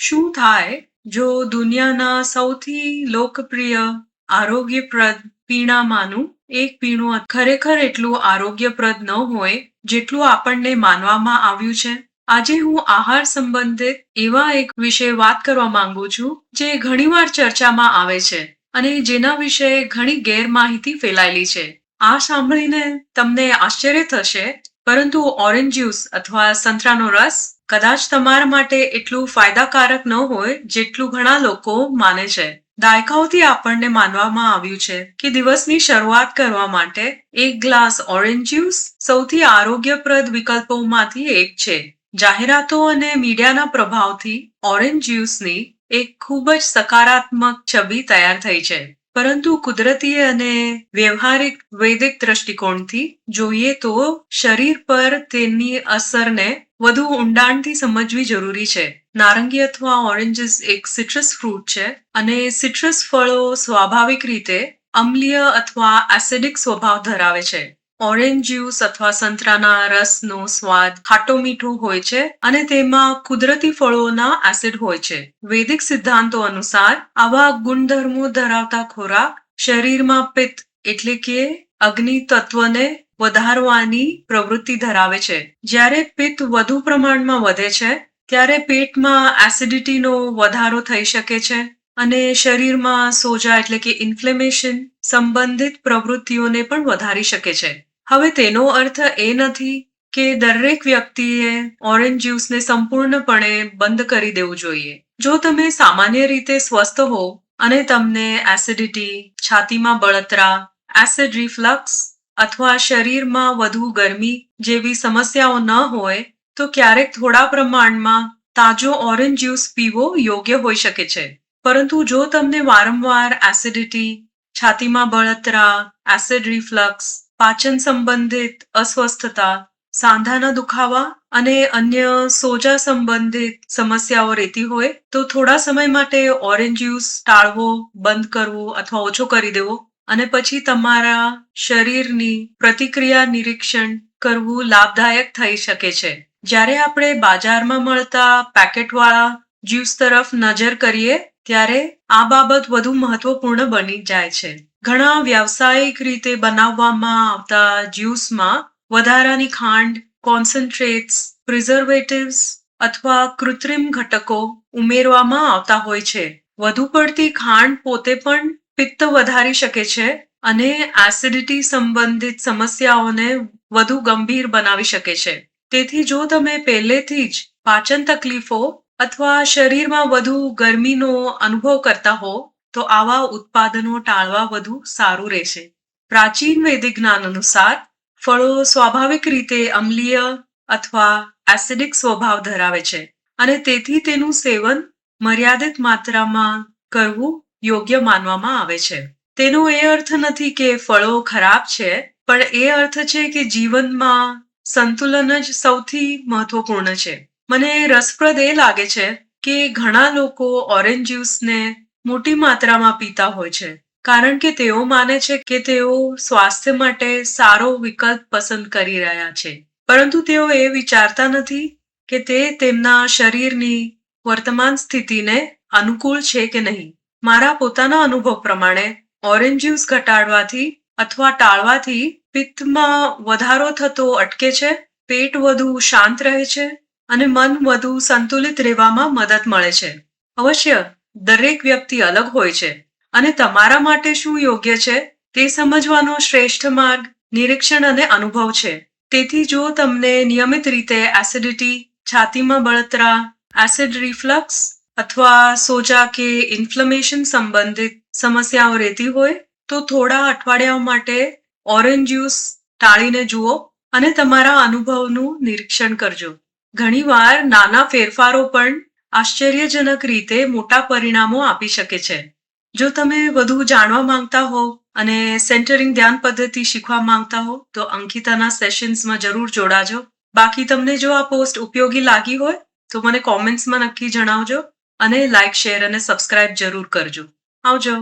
શું થાય જો દુનિયાના સૌથી લોકપ્રિય આરોગ્યપ્રદ પીણામાંનું એક પીણું ખરેખર એટલું આરોગ્યપ્રદ ન હોય જેટલું આપણને માનવામાં આવ્યું છે? આજે હું આહાર સંબંધિત એવા એક વિશે વાત કરવા માંગુ છું જે ઘણીવાર ચર્ચામાં આવે છે અને જેના વિશે ઘણી ગેરમાહિતી ફેલાયેલી છે. આ સાંભળીને તમને આશ્ચર્ય થશે, પરંતુ ઓરેન્જ જ્યુસ અથવા સંતરાનો રસ કદાચ તમારા માટે એટલું ફાયદાકારક ન હોય જેટલું ઘણા લોકો માને છે. દાયકાઓથી આપણને માનવામાં આવ્યું છે કે દિવસની શરૂઆત કરવા માટે એક ગ્લાસ ઓરેન્જ જ્યુસ સૌથી આરોગ્યપ્રદ વિકલ્પોમાંથી એક છે. જાહેરાતો અને મીડિયાના પ્રભાવથી ઓરેન્જ જ્યુસની એક ખૂબ જ સકારાત્મક છબી તૈયાર થઈ છે. પરંતુ કુદરતી અને વ્યવહારિક વૈદિક દ્રષ્ટિકોણથી જોઈએ તો શરીર પર તેની અસરને વધુ ઊંડાણથી સમજવી જરૂરી છે. નારંગી અથવા ઓરેન્જીસ એક સિટ્રસ ફ્રૂટ છે અને સિટ્રસ ફળો સ્વાભાવિક રીતે અમ્લીય અથવા એસિડિક સ્વભાવ ધરાવે છે. ઓરેન્જ જ્યુસ અથવા સંતરાના રસનો સ્વાદ ખાટો મીઠો હોય છે અને તેમાં કુદરતી ફળોના એસિડ હોય છે. વૈદિક સિદ્ધાંતો અનુસાર આવા ગુણધર્મો ધરાવતા ખોરાક શરીરમાં પિત્ત એટલે કે અગ્નિ તત્વને વધારવાની પ્રવૃત્તિ ધરાવે છે. જ્યારે પિત્ત વધુ પ્રમાણમાં વધે છે ત્યારે પેટમાં એસિડિટીનો વધારો થઈ શકે છે અને શરીરમાં સોજા એટલે કે ઇન્ફ્લેમેશન સંબંધિત પ્રવૃત્તિઓને પણ વધારી શકે છે. હવે તેનો અર્થ એ નથી કે દરેક વ્યક્તિએ ઓરેન્જ જ્યુસને સંપૂર્ણપણે બંધ કરી દેવું જોઈએ. જો તમે સામાન્ય રીતે સ્વસ્થ હો અને તમને એસિડિટી, છાતીમાં બળતરા, એસિડ રિફ્લક્સ અથવા શરીરમાં વધુ ગરમી જેવી સમસ્યાઓ ન હોય તો ક્યારેક થોડા પ્રમાણમાં તાજો ઓરેન્જ જ્યુસ પીવો યોગ્ય હોઈ શકે છે. પરંતુ જો તમને વારંવાર એસિડિટી, છાતીમાં બળતરા, એસિડ રિફ્લક્સ, પાચન સંબંધિત અસ્વસ્થતા, સાંધાના દુખાવા અને અન્ય સોજા સંબંધિત સમસ્યાઓ રહેતી હોય તો થોડા સમય માટે ઓરેન્જ જ્યુસ ટાળવો, બંધ કરવો અથવા ઓછો કરી દેવો અને પછી તમારા શરીરની પ્રતિક્રિયા નિરીક્ષણ કરવું લાભદાયક થઈ શકે છે. જ્યારે આપણે બજારમાં મળતા પેકેટવાળા જ્યુસ તરફ નજર કરીએ ત્યારે આ બાબત વધુ મહત્વપૂર્ણ બની જાય છે. ઘણા વ્યાવસાયિક રીતે બનાવવામાં આવતા જ્યુસમાં વધારાની ખાંડ, કોન્સન્ટ્રેટ્સ, પ્રિઝર્વેટિવ્સ અથવા કૃત્રિમ ઘટકો ઉમેરવામાં આવતા હોય છે. વધુ પડતી ખાંડ પોતે પણ પિત્ત વધારી શકે છે અને એસિડિટી સંબંધિત સમસ્યાઓને વધુ ગંભીર બનાવી શકે છે. તેથી જો તમે પહેલેથી જ પાચન તકલીફો અથવા શરીરમાં વધુ ગરમીનો અનુભવ કરતા હો તો આવા ઉત્પાદનો ટાળવા વધુ સારું રહેશે. પ્રાચીન વૈદિક જ્ઞાન અનુસાર ફળો સ્વાભાવિક રીતે અમ્લીય અથવા એસિડિક સ્વભાવ ધરાવે છે અને તેથી તેનું સેવન મર્યાદિત માત્રામાં કરવું યોગ્ય માનવામાં આવે છે. તેનો એ અર્થ નથી કે ફળો ખરાબ છે, પણ એ અર્થ છે કે જીવનમાં સંતુલન જ સૌથી મહત્વપૂર્ણ છે. મને રસપ્રદ એ લાગે છે કે ઘણા લોકો ઓરેન્જ જ્યુસને મોટી માત્રામાં પીતા હોય છે કારણ કે તેઓ માને છે કે તેઓ સ્વાસ્થ્ય માટે સારો વિકલ્પ પસંદ કરી રહ્યા છે. પરંતુ તેઓ એ વિચારતા નથી કે તે તેમના શરીરની વર્તમાન સ્થિતિને અનુકૂળ છે કે નહીં. મારા પોતાના અનુભવ પ્રમાણે ઓરેન્જ જ્યુસ ઘટાડવાથી અથવા ટાળવાથી પિત્તમાં વધારો થતો અટકે છે, પેટ વધુ શાંત રહે છે અને મન વધુ સંતુલિત રહેવામાં મદદ મળે છે. અવશ્ય દરેક વ્યક્તિ અલગ હોય છે અને તમારા માટે શું યોગ્ય છે તે સમજવાનો શ્રેષ્ઠ માર્ગ નિરીક્ષણ અને અનુભવ છે. તેથી જો તમને નિયમિત રીતે એસિડિટી, છાતીમાં બળતરા, એસિડ રિફ્લક્સ અથવા સોજા કે ઇન્ફ્લેમેશન સંબંધિત સમસ્યાઓ રહેતી હોય તો થોડા અઠવાડિયાઓ માટે ઓરેન્જ જ્યુસ ટાળીને જુઓ અને તમારા અનુભવનું નિરીક્ષણ કરજો. ઘણીવાર નાના ફેરફારો પણ આશ્ચર્યજનક રીતે મોટા પરિણામો આપી શકે છે. જો તમે વધુ જાણવા માંગતા હો અને સેન્ટરિંગ ધ્યાન પદ્ધતિ શીખવા માંગતા હો તો અંકિતાના સેશન્સમાં જરૂર જોડાજો. બાકી તમને જો આ પોસ્ટ ઉપયોગી લાગી હોય તો મને કોમેન્ટ્સમાં નક્કી જણાવજો અને લાઇક, શેર અને સબસ્ક્રાઇબ જરૂર કરજો. આવજો.